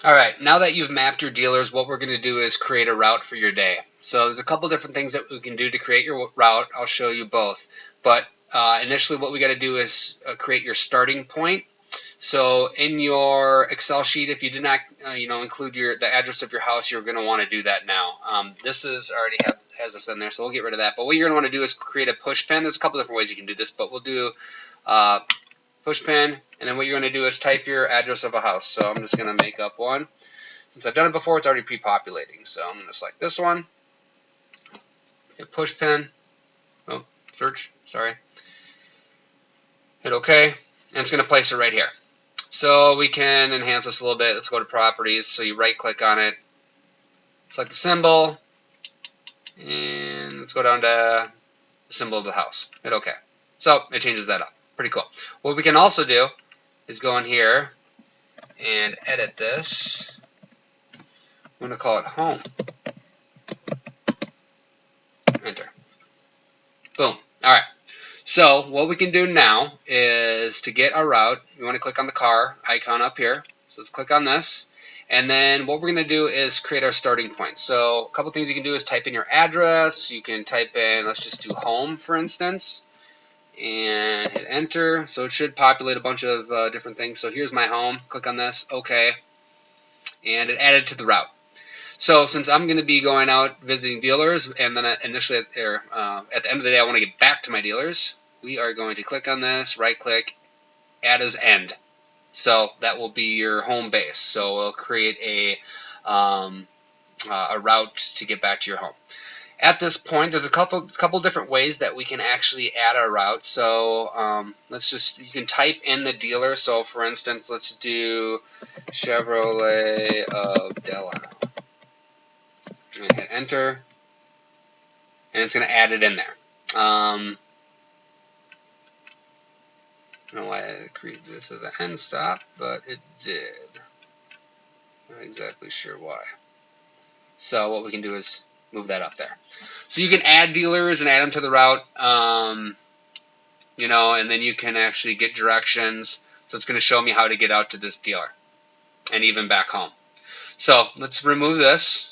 Alright, now that you've mapped your dealers, what we're going to do is create a route for your day. So there's a couple different things that we can do to create your route. I'll show you both. But initially what we got to do is create your starting point. So in your Excel sheet, if you did not include the address of your house, you're going to want to do that now. This is already has this in there, so we'll get rid of that. But what you're going to want to do is create a push pin. There's a couple different ways you can do this, but we'll do push pin, and then what you're going to do is type your address of a house. So I'm just going to make up one. Since I've done it before, it's already pre-populating. So I'm going to select this one, hit push pin, oh, search, sorry, hit OK, and it's going to place it right here. So we can enhance this a little bit. Let's go to properties. So you right click on it, select the symbol, and let's go down to the symbol of the house. Hit OK. So it changes that up. Pretty cool. What we can also do is go in here and edit this. I'm going to call it home. Enter. Boom. Alright. So what we can do now is to get our route, you want to click on the car icon up here. So let's click on this. And then what we're going to do is create our starting point. So a couple things you can do is type in your address. You can type in, let's just do home for instance. And hit enter. So it should populate a bunch of different things. So here's my home. Click on this. OK. And it added to the route. So since I'm going to be going out visiting dealers, and then initially at the end of the day I want to get back to my dealers, we are going to click on this, right click, add as end. So that will be your home base. So we'll create a route to get back to your home. At this point, there's a couple different ways that we can actually add our route. So you can type in the dealer. So for instance, let's do Chevrolet of Delano. And hit enter, and it's going to add it in there. I don't know why I created this as an end stop, but it did. Not exactly sure why. So what we can do is move that up there. So you can add dealers and add them to the route, and then you can actually get directions. So it's going to show me how to get out to this dealer and even back home. So let's remove this.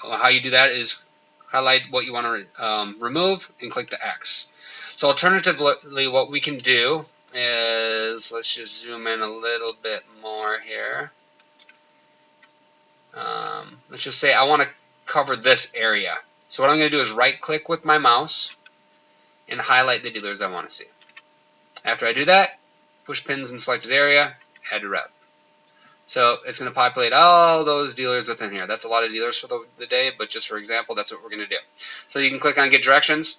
How you do that is highlight what you want to remove and click the X. So alternatively, what we can do is, let's just zoom in a little bit more here. Let's just say I want to cover this area. So what I'm going to do is right click with my mouse and highlight the dealers I want to see. After I do that, push pins in selected area, add to route. So it's going to populate all those dealers within here. That's a lot of dealers for the day, but just for example, that's what we're going to do. So you can click on Get Directions,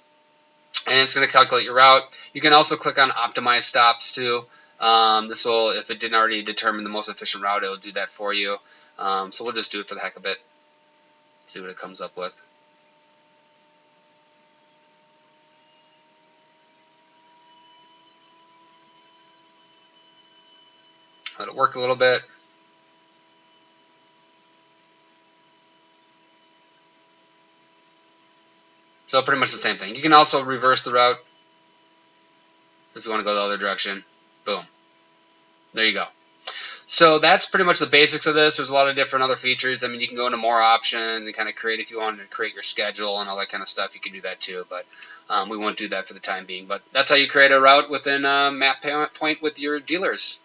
and it's going to calculate your route. You can also click on Optimize Stops too. This will, if it didn't already determine the most efficient route, it will do that for you. So we'll just do it for the heck of it. See what it comes up with. Let it work a little bit. So pretty much the same thing. You can also reverse the route. So if you want to go the other direction, boom. There you go. So that's pretty much the basics of this. There's a lot of different other features. I mean, you can go into more options and kind of create, if you wanted to create your schedule and all that kind of stuff, you can do that too. But we won't do that for the time being. But that's how you create a route within Mappoint with your dealers.